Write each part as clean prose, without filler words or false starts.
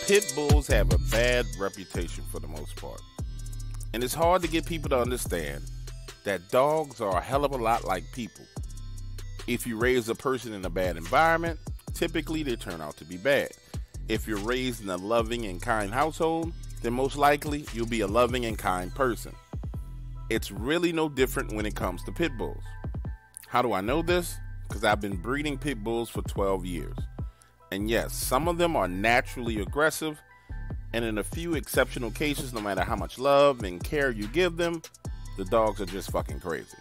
Pit bulls have a bad reputation for the most part. And it's hard to get people to understand that dogs are a hell of a lot like people. If you raise a person in a bad environment, typically they turn out to be bad. If you're raised in a loving and kind household, then most likely you'll be a loving and kind person. It's really no different when it comes to pit bulls. How do I know this? Because I've been breeding pit bulls for 12 years. And yes, some of them are naturally aggressive, and in a few exceptional cases, no matter how much love and care you give them, the dogs are just fucking crazy.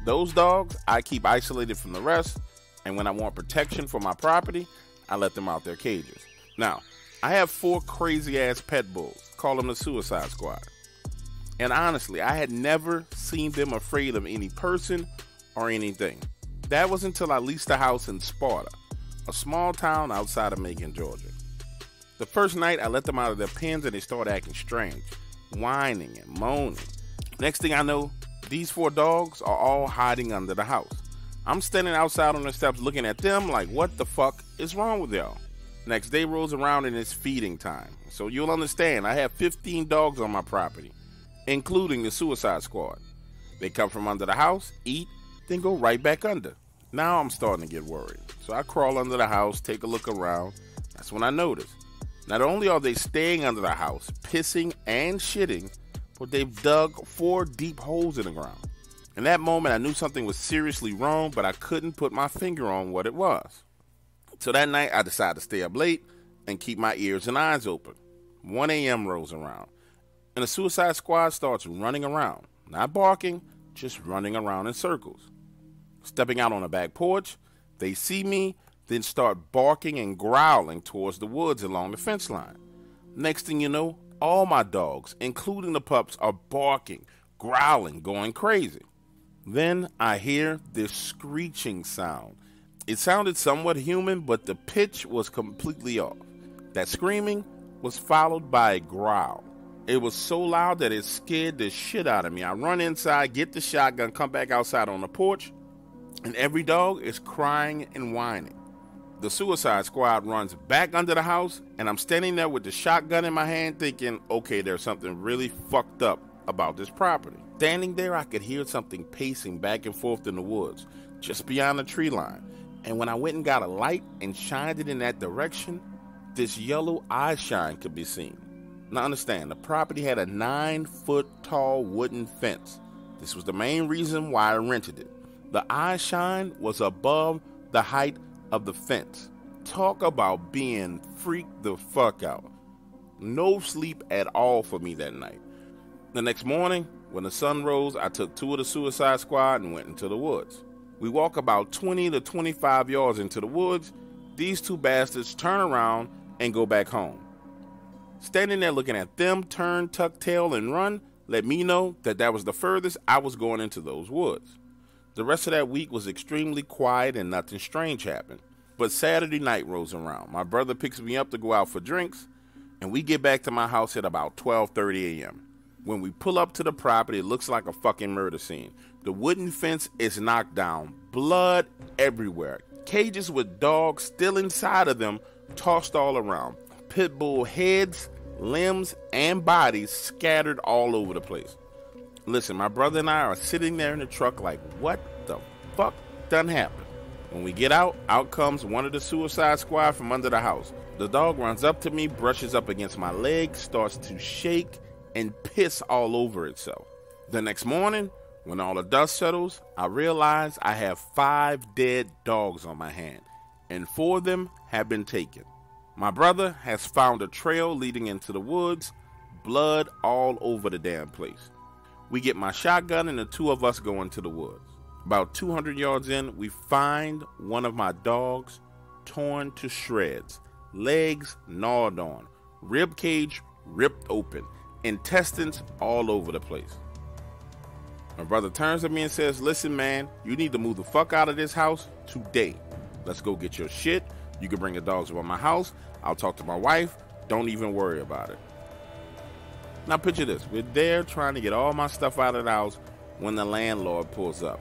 Those dogs I keep isolated from the rest, and when I want protection for my property, I let them out their cages. Now, I have 4 crazy ass pet bulls, call them the Suicide Squad. And honestly, I had never seen them afraid of any person or anything. That was until I leased a house in Sparta, a small town outside of Macon, Georgia. The first night I let them out of their pens and they started acting strange, whining and moaning. Next thing I know, these 4 dogs are all hiding under the house. I'm standing outside on the steps looking at them like, what the fuck is wrong with y'all? Next day rolls around and it's feeding time. So you'll understand, I have 15 dogs on my property, including the Suicide Squad. They come from under the house, eat, then go right back under. Now I'm starting to get worried. So I crawl under the house, take a look around. That's when I notice. Not only are they staying under the house, pissing and shitting, but they've dug 4 deep holes in the ground. In that moment, I knew something was seriously wrong, but I couldn't put my finger on what it was. So that night, I decided to stay up late and keep my ears and eyes open. 1 a.m. rolls around, and the Suicide Squad starts running around. Not barking, just running around in circles. Stepping out on the back porch, they see me, then start barking and growling towards the woods along the fence line. Next thing you know, all my dogs, including the pups, are barking, growling, going crazy. Then I hear this screeching sound. It sounded somewhat human, but the pitch was completely off. That screaming was followed by a growl. It was so loud that it scared the shit out of me. I run inside, get the shotgun, come back outside on the porch, and every dog is crying and whining. The Suicide Squad runs back under the house, and I'm standing there with the shotgun in my hand thinking, okay, there's something really fucked up about this property. Standing there, I could hear something pacing back and forth in the woods, just beyond the tree line. And when I went and got a light and shined it in that direction, this yellow eye shine could be seen. Now understand, the property had a 9-foot tall wooden fence. This was the main reason why I rented it. The eye shine was above the height of the fence. Talk about being freaked the fuck out. No sleep at all for me that night. The next morning, when the sun rose, I took 2 of the Suicide Squad and went into the woods. We walk about 20 to 25 yards into the woods. These 2 bastards turn around and go back home. Standing there looking at them turn, tuck tail, and run let me know that that was the furthest I was going into those woods. The rest of that week was extremely quiet and nothing strange happened. But Saturday night rolls around. My brother picks me up to go out for drinks, and we get back to my house at about 12:30 a.m. When we pull up to the property, it looks like a fucking murder scene. The wooden fence is knocked down, blood everywhere, cages with dogs still inside of them tossed all around, pit bull heads, limbs, and bodies scattered all over the place. Listen, my brother and I are sitting there in the truck like, what the fuck done happened? When we get out comes one of the Suicide Squad from under the house. The dog runs up to me, brushes up against my leg, starts to shake and piss all over itself. The next morning, when all the dust settles, I realize I have 5 dead dogs on my hand, and 4 of them have been taken. My brother has found a trail leading into the woods, blood all over the damn place. We get my shotgun and the 2 of us go into the woods. About 200 yards in, we find one of my dogs torn to shreds, legs gnawed on, rib cage ripped open, intestines all over the place. My brother turns to me and says, listen man, you need to move the fuck out of this house today. Let's go get your shit. You can bring the dogs over my house. I'll talk to my wife. Don't even worry about it. Now picture this. We're there trying to get all my stuff out of the house when the landlord pulls up.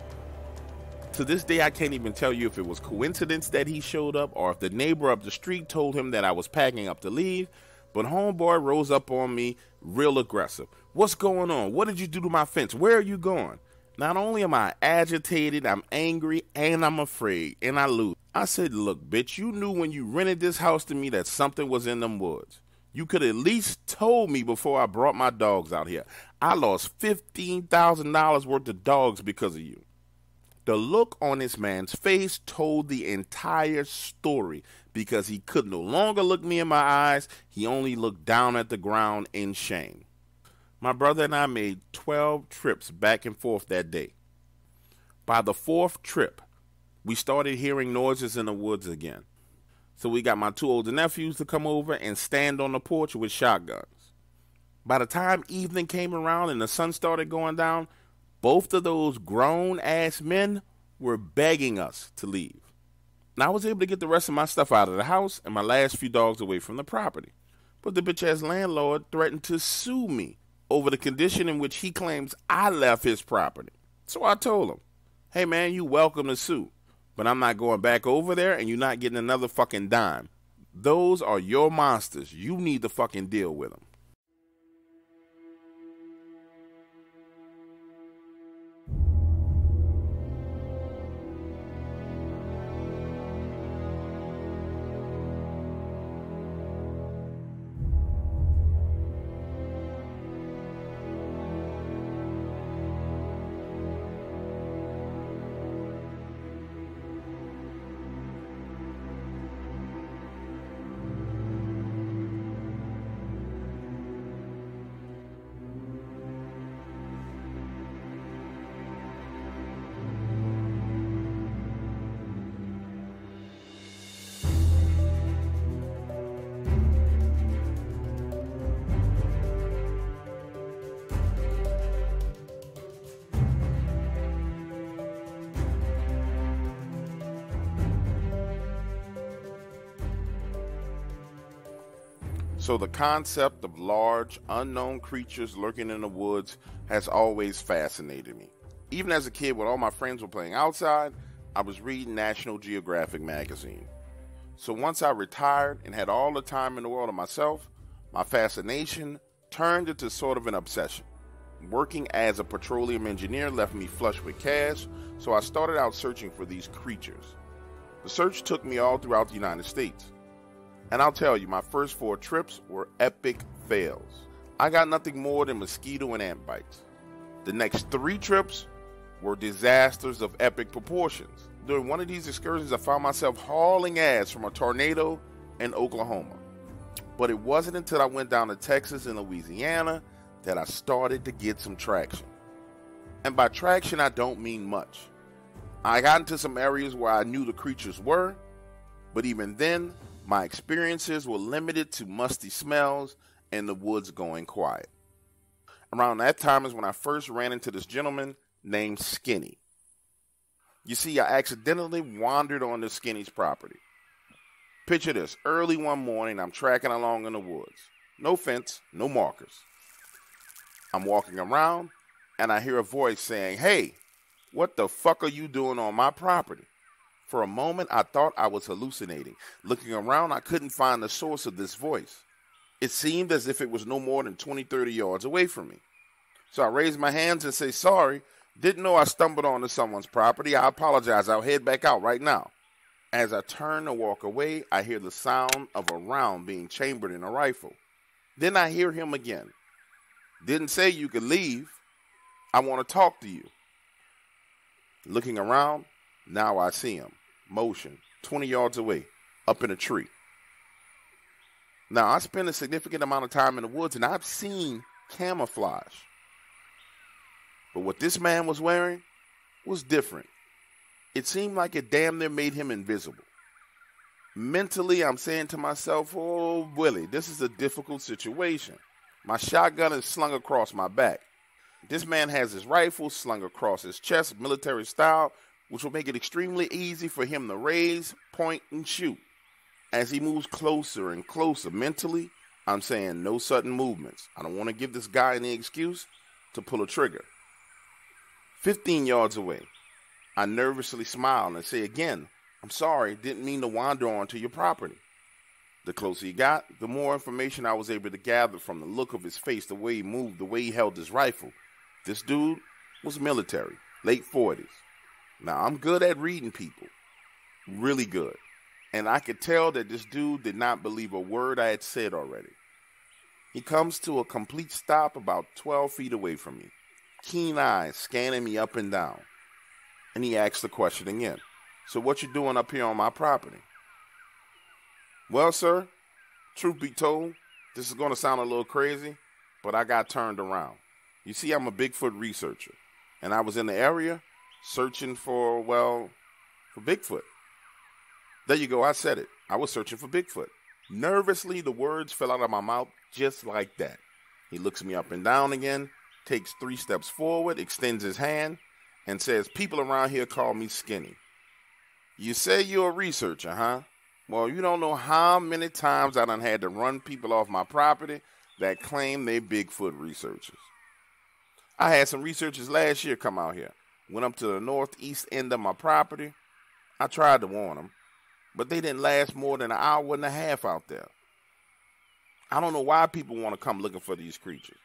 To this day, I can't even tell you if it was coincidence that he showed up or if the neighbor up the street told him that I was packing up to leave. But homeboy rose up on me real aggressive. What's going on? What did you do to my fence? Where are you going? Not only am I agitated, I'm angry, and I'm afraid, and I lose. I said, look, bitch, you knew when you rented this house to me that something was in them woods. You could at least told me before I brought my dogs out here. I lost $15,000 worth of dogs because of you. The look on this man's face told the entire story because he could no longer look me in my eyes. He only looked down at the ground in shame. My brother and I made 12 trips back and forth that day. By the 4th trip, we started hearing noises in the woods again. So we got my 2 older nephews to come over and stand on the porch with shotguns. By the time evening came around and the sun started going down, both of those grown-ass men were begging us to leave. And I was able to get the rest of my stuff out of the house and my last few dogs away from the property. But the bitch-ass landlord threatened to sue me over the condition in which he claims I left his property. So I told him, hey man, you welcome to sue, but I'm not going back over there and you're not getting another fucking dime. Those are your monsters. You need to fucking deal with them. So the concept of large, unknown creatures lurking in the woods has always fascinated me. Even as a kid, when all my friends were playing outside, I was reading National Geographic magazine. So once I retired and had all the time in the world to myself, my fascination turned into sort of an obsession. Working as a petroleum engineer left me flush with cash, so I started out searching for these creatures. The search took me all throughout the United States. And I'll tell you, my first 4 trips were epic fails. I got nothing more than mosquito and ant bites. The next 3 trips were disasters of epic proportions. During one of these excursions, I found myself hauling ass from a tornado in Oklahoma. But it wasn't until I went down to Texas and Louisiana that I started to get some traction. And by traction, I don't mean much. I got into some areas where I knew the creatures were, but even then, my experiences were limited to musty smells and the woods going quiet. Around that time is when I first ran into this gentleman named Skinny. You see, I accidentally wandered on this Skinny's property. Picture this, early one morning, I'm tracking along in the woods. No fence, no markers. I'm walking around, and I hear a voice saying, hey, what the fuck are you doing on my property? For a moment, I thought I was hallucinating. Looking around, I couldn't find the source of this voice. It seemed as if it was no more than 20, 30 yards away from me. So I raised my hands and say, sorry, didn't know I stumbled onto someone's property. I apologize. I'll head back out right now. As I turn to walk away, I hear the sound of a round being chambered in a rifle. Then I hear him again. Didn't say you could leave. I want to talk to you. Looking around, now I see him. Motion, 20 yards away, up in a tree. Now, I spend a significant amount of time in the woods, and I've seen camouflage. But what this man was wearing was different. It seemed like it damn near made him invisible. Mentally, I'm saying to myself, oh, Willie, this is a difficult situation. My shotgun is slung across my back. This man has his rifle slung across his chest, military style, which will make it extremely easy for him to raise, point, and shoot. As he moves closer and closer mentally, I'm saying no sudden movements. I don't want to give this guy any excuse to pull a trigger. 15 yards away, I nervously smile and say again, I'm sorry, didn't mean to wander onto your property. The closer he got, the more information I was able to gather from the look of his face, the way he moved, the way he held his rifle. This dude was military, late 40s. Now, I'm good at reading people, really good. And I could tell that this dude did not believe a word I had said already. He comes to a complete stop about 12 feet away from me, keen eyes scanning me up and down. And he asks the question again. So what you doing up here on my property? Well, sir, truth be told, this is going to sound a little crazy, but I got turned around. You see, I'm a Bigfoot researcher, and I was in the area searching for Bigfoot. There you go, I said it. I was searching for Bigfoot. Nervously, the words fell out of my mouth just like that. He looks me up and down again, takes 3 steps forward, extends his hand, and says, people around here call me Skinny. You say you're a researcher, huh? Well, you don't know how many times I done had to run people off my property that claim they Bigfoot researchers. I had some researchers last year come out here. Went up to the northeast end of my property. I tried to warn them, but they didn't last more than an hour and a half out there. I don't know why people want to come looking for these creatures,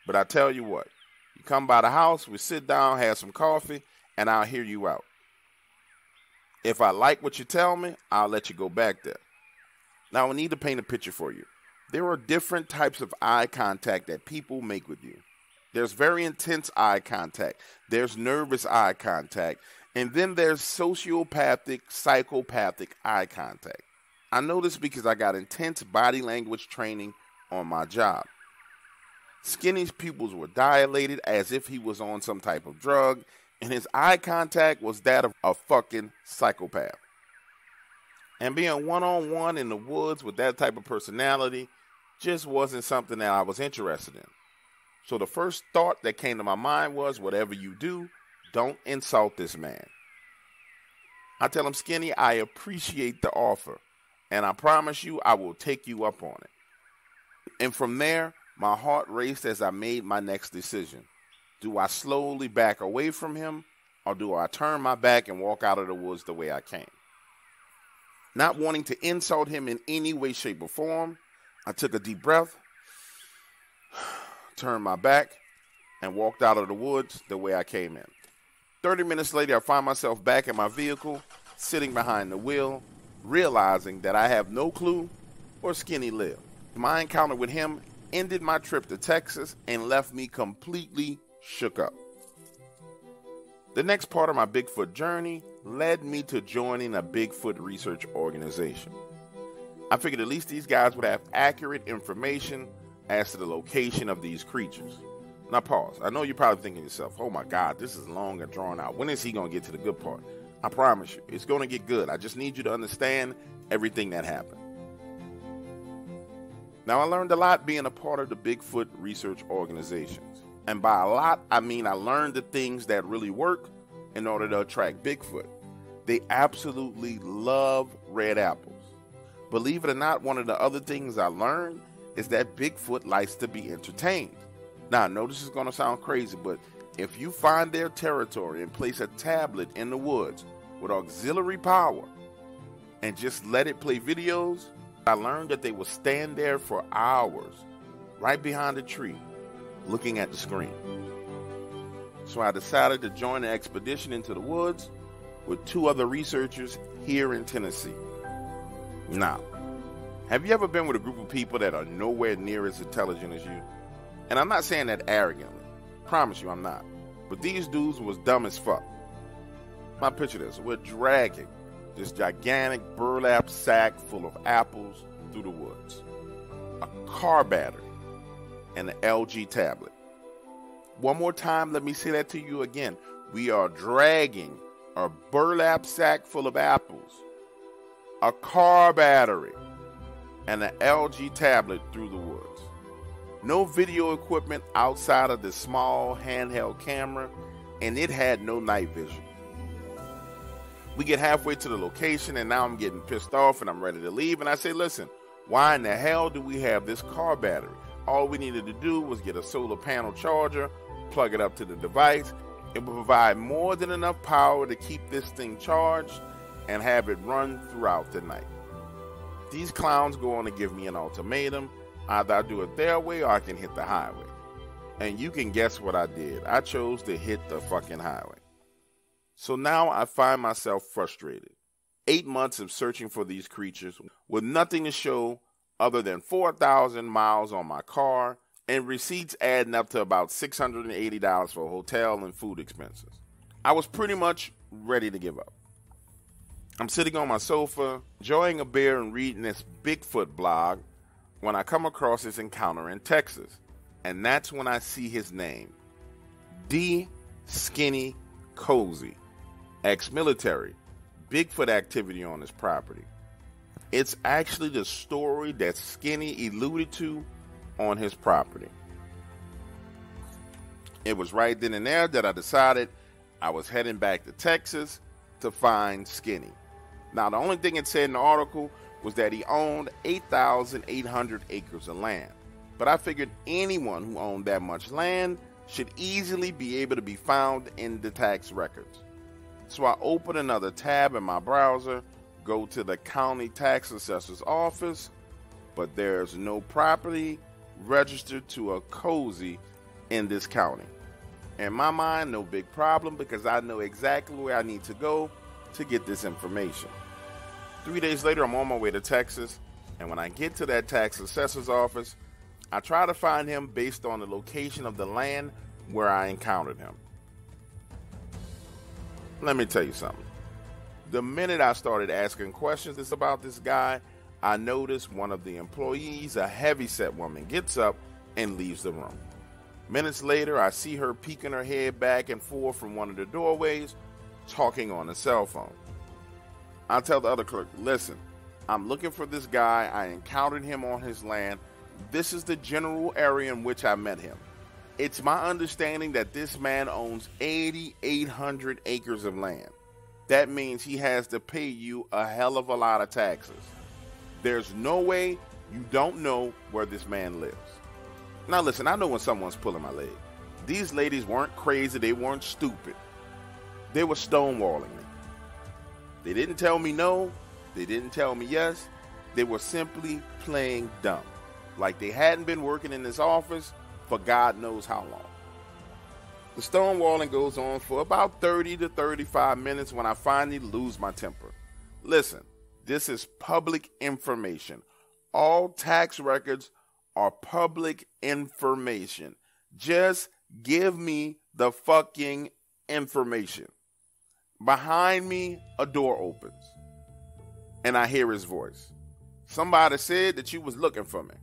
but I tell you what, you come by the house, we sit down, have some coffee, and I'll hear you out. If I like what you tell me, I'll let you go back there. Now, I need to paint a picture for you. There are different types of eye contact that people make with you. There's very intense eye contact. There's nervous eye contact. And then there's sociopathic, psychopathic eye contact. I know this because I got intense body language training on my job. Skinny's pupils were dilated as if he was on some type of drug, and his eye contact was that of a fucking psychopath. And being one-on-one in the woods with that type of personality just wasn't something that I was interested in. So the first thought that came to my mind was, whatever you do, don't insult this man. I tell him, Skinny, I appreciate the offer, and I promise you I will take you up on it. And from there, my heart raced as I made my next decision. Do I slowly back away from him, or do I turn my back and walk out of the woods the way I came? Not wanting to insult him in any way, shape, or form, I took a deep breath, turned my back, and walked out of the woods the way I came in. 30 minutes later, I find myself back in my vehicle, sitting behind the wheel, realizing that I have no clue where Skinny lived. My encounter with him ended my trip to Texas and left me completely shook up. The next part of my Bigfoot journey led me to joining a Bigfoot research organization. I figured at least these guys would have accurate information as to the location of these creatures. Now pause. I know you're probably thinking to yourself, oh my God, this is long and drawn out. When is he going to get to the good part? I promise you, it's going to get good. I just need you to understand everything that happened. Now, I learned a lot being a part of the Bigfoot research organizations. And by a lot, I mean I learned the things that really work in order to attract Bigfoot. They absolutely love red apples. Believe it or not, one of the other things I learned is that Bigfoot likes to be entertained. Now, I know this is going to sound crazy, but if you find their territory and place a tablet in the woods with auxiliary power and just let it play videos, I learned that they will stand there for hours right behind a tree looking at the screen. So I decided to join an expedition into the woods with 2 other researchers here in Tennessee. Now, have you ever been with a group of people that are nowhere near as intelligent as you? And I'm not saying that arrogantly. Promise you I'm not. But these dudes was dumb as fuck. Now picture this. We're dragging this gigantic burlap sack full of apples through the woods, a car battery, and an LG tablet. One more time, let me say that to you again. We are dragging a burlap sack full of apples, a car battery, and an LG tablet through the woods. No video equipment outside of this small handheld camera, and it had no night vision. We get halfway to the location, and now I'm getting pissed off, and I'm ready to leave. And I say, listen, why in the hell do we have this car battery? All we needed to do was get a solar panel charger, plug it up to the device. It will provide more than enough power to keep this thing charged and have it run throughout the night. These clowns go on to give me an ultimatum. Either I do it their way or I can hit the highway. And you can guess what I did. I chose to hit the fucking highway. So now I find myself frustrated. 8 months of searching for these creatures with nothing to show other than 4,000 miles on my car and receipts adding up to about $680 for hotel and food expenses. I was pretty much ready to give up. I'm sitting on my sofa, enjoying a beer and reading this Bigfoot blog when I come across this encounter in Texas. And that's when I see his name. D. Skinny Cozy, ex-military, Bigfoot activity on his property. It's actually the story that Skinny alluded to on his property. It was right then and there that I decided I was heading back to Texas to find Skinny. Now, the only thing it said in the article was that he owned 8,800 acres of land. But I figured anyone who owned that much land should easily be able to be found in the tax records. So I open another tab in my browser, go to the county tax assessor's office, but there's no property registered to a Cozy in this county. In my mind, no big problem because I know exactly where I need to go to get this information. 3 days later, I'm on my way to Texas, and when I get to that tax assessor's office, I try to find him based on the location of the land where I encountered him. Let me tell you something. The minute I started asking questions about this guy, I noticed one of the employees, a heavyset woman, gets up and leaves the room. Minutes later, I see her peeking her head back and forth from one of the doorways, talking on a cell phone. I tell the other clerk, listen, I'm looking for this guy. I encountered him on his land. This is the general area in which I met him. It's my understanding that this man owns 8,800 acres of land. That means he has to pay you a hell of a lot of taxes. There's no way you don't know where this man lives. Now listen, I know when someone's pulling my leg. These ladies weren't crazy. They weren't stupid. They were stonewalling me. They didn't tell me no. They didn't tell me yes. They were simply playing dumb. Like they hadn't been working in this office for God knows how long. The stonewalling goes on for about 30 to 35 minutes when I finally lose my temper. Listen, this is public information. All tax records are public information. Just give me the fucking information. Behind me, a door opens, and I hear his voice. Somebody said that you was looking for me.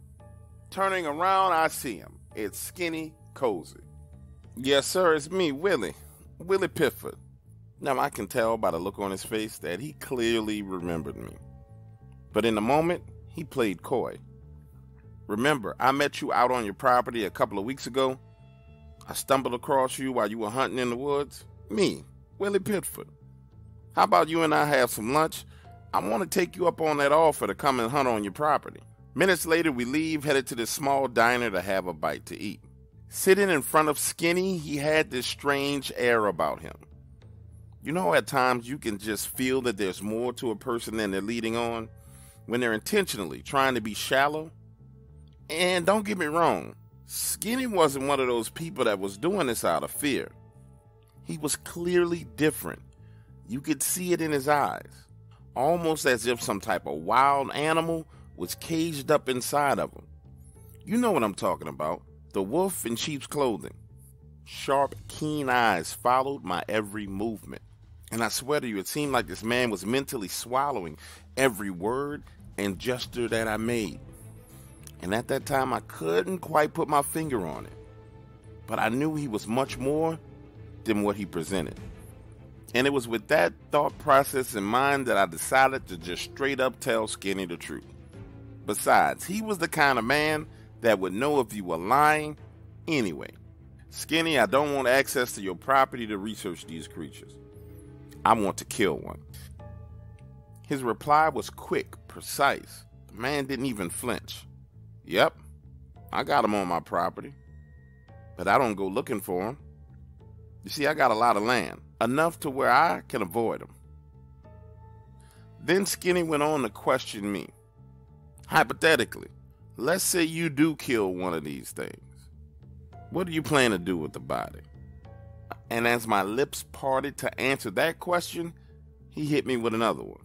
Turning around, I see him. It's Skinny Cozy. Yes, sir, it's me, Willie Pifford. Now, I can tell by the look on his face that he clearly remembered me. But in the moment, he played coy. Remember, I met you out on your property a couple of weeks ago? I stumbled across you while you were hunting in the woods? Me, Willie Pifford. How about you and I have some lunch? I want to take you up on that offer to come and hunt on your property. Minutes later, we leave, headed to this small diner to have a bite to eat. Sitting in front of Skinny, he had this strange air about him. You know, at times you can just feel that there's more to a person than they're leading on when they're intentionally trying to be shallow. And don't get me wrong, Skinny wasn't one of those people that was doing this out of fear. He was clearly different. You could see it in his eyes, almost as if some type of wild animal was caged up inside of him. You know what I'm talking about, the wolf in sheep's clothing. Sharp, keen eyes followed my every movement. And I swear to you, it seemed like this man was mentally swallowing every word and gesture that I made. And at that time, I couldn't quite put my finger on it. But I knew he was much more than what he presented. And it was with that thought process in mind that I decided to just straight up tell Skinny the truth. Besides, he was the kind of man that would know if you were lying anyway. Skinny, I don't want access to your property to research these creatures. I want to kill one. His reply was quick, precise. The man didn't even flinch. Yep, I got him on my property, but I don't go looking for him. You see, I got a lot of land, enough to where I can avoid him. Then Skinny went on to question me. Hypothetically, let's say you do kill one of these things. What do you plan to do with the body? And as my lips parted to answer that question, he hit me with another one.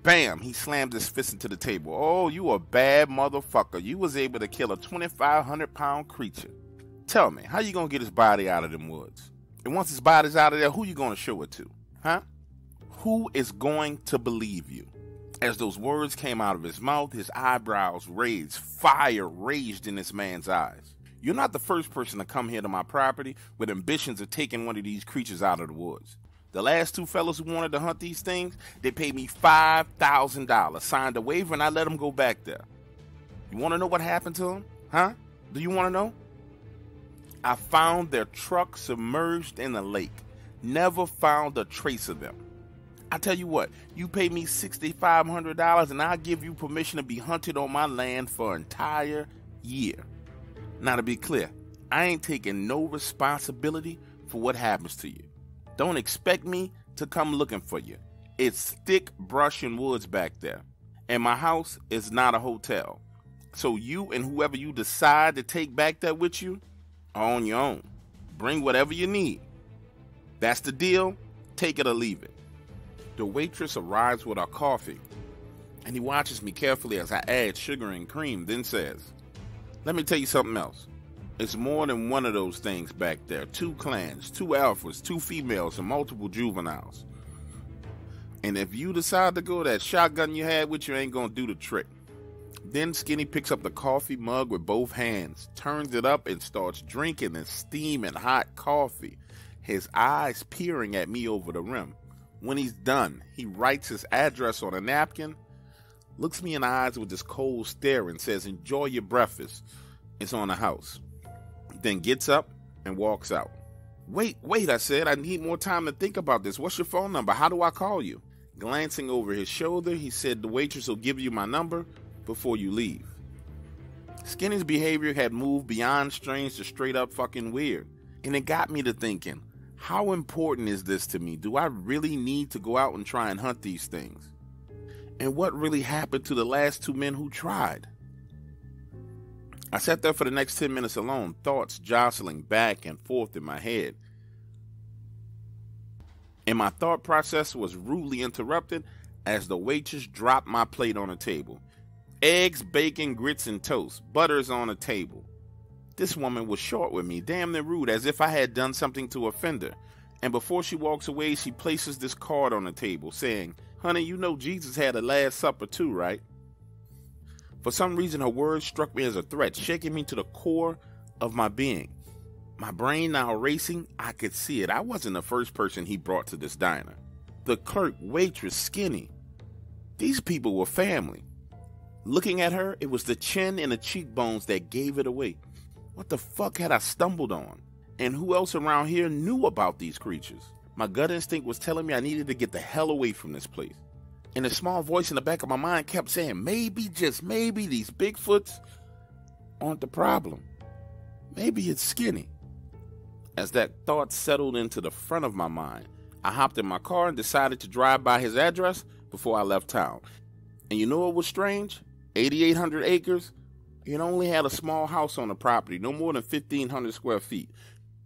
Bam! He slammed his fist into the table. Oh, you a bad motherfucker. You was able to kill a 2,500-pound creature. Tell me, how you gonna get his body out of them woods? And once his body's out of there, who you gonna show it to? Huh? Who is going to believe you? As those words came out of his mouth, his eyebrows raised. Fire raged in this man's eyes. You're not the first person to come here to my property with ambitions of taking one of these creatures out of the woods. The last two fellas who wanted to hunt these things, they paid me $5,000, signed a waiver, and I let them go back there. You want to know what happened to them? Huh? Do you want to know? I found their truck submerged in a lake. Never found a trace of them. I tell you what, you pay me $6,500 and I'll give you permission to be hunted on my land for an entire year. Now to be clear, I ain't taking no responsibility for what happens to you. Don't expect me to come looking for you. It's thick brush and woods back there. And my house is not a hotel. So you and whoever you decide to take back there with you are on your own. Bring whatever you need. That's the deal. Take it or leave it. The waitress arrives with our coffee, and he watches me carefully as I add sugar and cream, then says, let me tell you something else. It's more than one of those things back there. 2 clans, 2 alphas, 2 females, and multiple juveniles. And if you decide to go, that shotgun you had with you ain't gonna do the trick. Then Skinny picks up the coffee mug with both hands, turns it up, and starts drinking the steaming hot coffee, his eyes peering at me over the rim. When he's done, he writes his address on a napkin, looks me in the eyes with this cold stare and says, enjoy your breakfast. It's on the house. Then gets up and walks out. Wait, I said, I need more time to think about this. What's your phone number? How do I call you? Glancing over his shoulder, he said the waitress will give you my number before you leave. Skinny's behavior had moved beyond strange to straight up fucking weird. And it got me to thinking, how important is this to me? Do I really need to go out and try and hunt these things? And what really happened to the last 2 men who tried? I sat there for the next 10 minutes alone, thoughts jostling back and forth in my head. And my thought process was rudely interrupted as the waitress dropped my plate on the table. Eggs, bacon, grits, and toast. Butter's on the table. This woman was short with me, damn near rude, as if I had done something to offend her. And before she walks away, she places this card on the table, saying, honey, you know Jesus had a Last Supper too, right? For some reason, her words struck me as a threat, shaking me to the core of my being. My brain now racing, I could see it. I wasn't the first person he brought to this diner. The clerk, waitress, Skinny. These people were family. Looking at her, it was the chin and the cheekbones that gave it away. What the fuck had I stumbled on? And who else around here knew about these creatures? My gut instinct was telling me I needed to get the hell away from this place. And a small voice in the back of my mind kept saying, maybe, just maybe, these Bigfoots aren't the problem. Maybe it's Skinny. As that thought settled into the front of my mind, I hopped in my car and decided to drive by his address before I left town. And you know what was strange? 8,800 acres. It only had a small house on the property, no more than 1,500 square feet.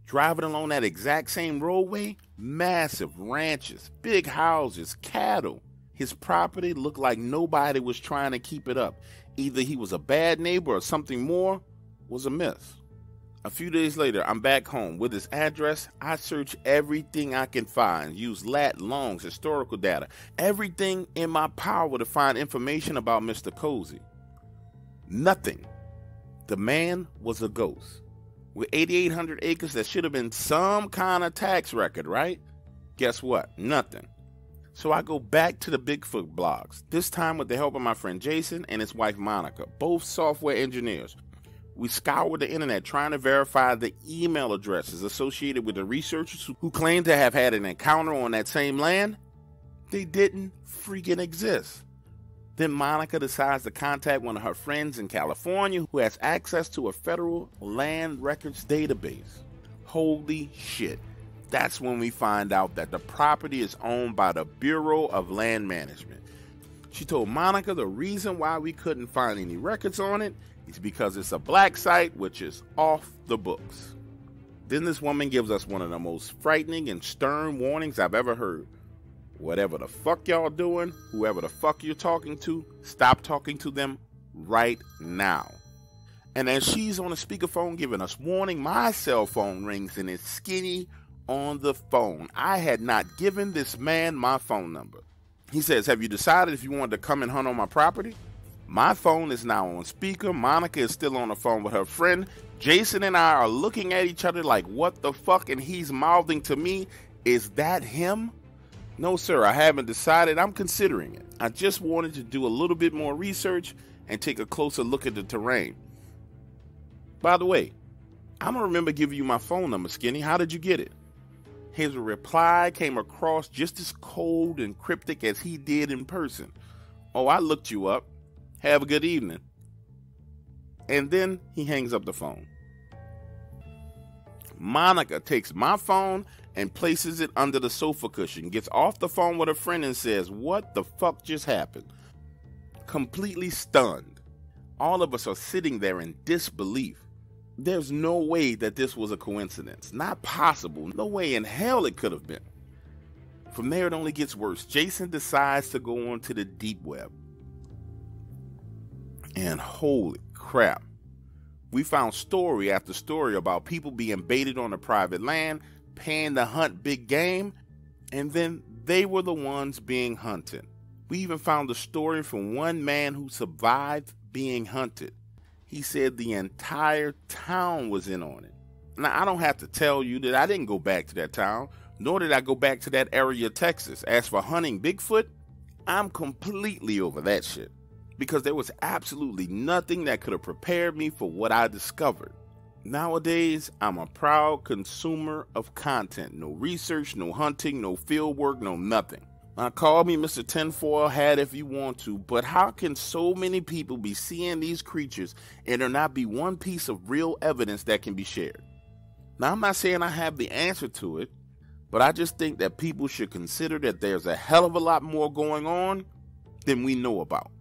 Driving along that exact same roadway, massive ranches, big houses, cattle. His property looked like nobody was trying to keep it up. Either he was a bad neighbor or something more was amiss. A few days later, I'm back home. With his address, I search everything I can find, use lat, longs, historical data, everything in my power to find information about Mr. Cozy. Nothing. The man was a ghost. With 8,800 acres, that should have been some kind of tax record, right? Guess what? Nothing. So I go back to the Bigfoot blogs, this time with the help of my friend Jason and his wife Monica, both software engineers. We scoured the internet trying to verify the email addresses associated with the researchers who claimed to have had an encounter on that same land. They didn't freaking exist. Then Monica decides to contact one of her friends in California who has access to a federal land records database. Holy shit. That's when we find out that the property is owned by the Bureau of Land Management. She told Monica the reason why we couldn't find any records on it is because it's a black site, which is off the books. Then this woman gives us one of the most frightening and stern warnings I've ever heard. Whatever the fuck y'all doing, whoever the fuck you're talking to, stop talking to them right now. And as she's on the speakerphone giving us warning, my cell phone rings and it's Skinny on the phone. I had not given this man my phone number. He says, have you decided if you wanted to come and hunt on my property? My phone is now on speaker. Monica is still on the phone with her friend. Jason and I are looking at each other like, what the fuck? And he's mouthing to me, is that him? No, sir, I haven't decided. I'm considering it. I just wanted to do a little bit more research and take a closer look at the terrain. By the way, I don't remember giving you my phone number, Skinny. How did you get it? His reply came across just as cold and cryptic as he did in person. Oh, I looked you up. Have a good evening. And then he hangs up the phone. Monica takes my phone and places it under the sofa cushion, gets off the phone with a friend and says, what the fuck just happened? Completely stunned. All of us are sitting there in disbelief. There's no way that this was a coincidence. Not possible. No way in hell it could have been. From there, it only gets worse. Jason decides to go onto the deep web. And holy crap. We found story after story about people being baited on a private land, paying to hunt big game, and then they were the ones being hunted. We even found a story from one man who survived being hunted. He said the entire town was in on it. Now, I don't have to tell you that I didn't go back to that town, nor did I go back to that area of Texas. As for hunting Bigfoot, I'm completely over that shit, because there was absolutely nothing that could have prepared me for what I discovered. Nowadays, I'm a proud consumer of content. No research, no hunting, no field work, no nothing. Now, call me Mr. Tinfoil Hat if you want to, but how can so many people be seeing these creatures and there not be one piece of real evidence that can be shared? Now, I'm not saying I have the answer to it, but I just think that people should consider that there's a hell of a lot more going on than we know about.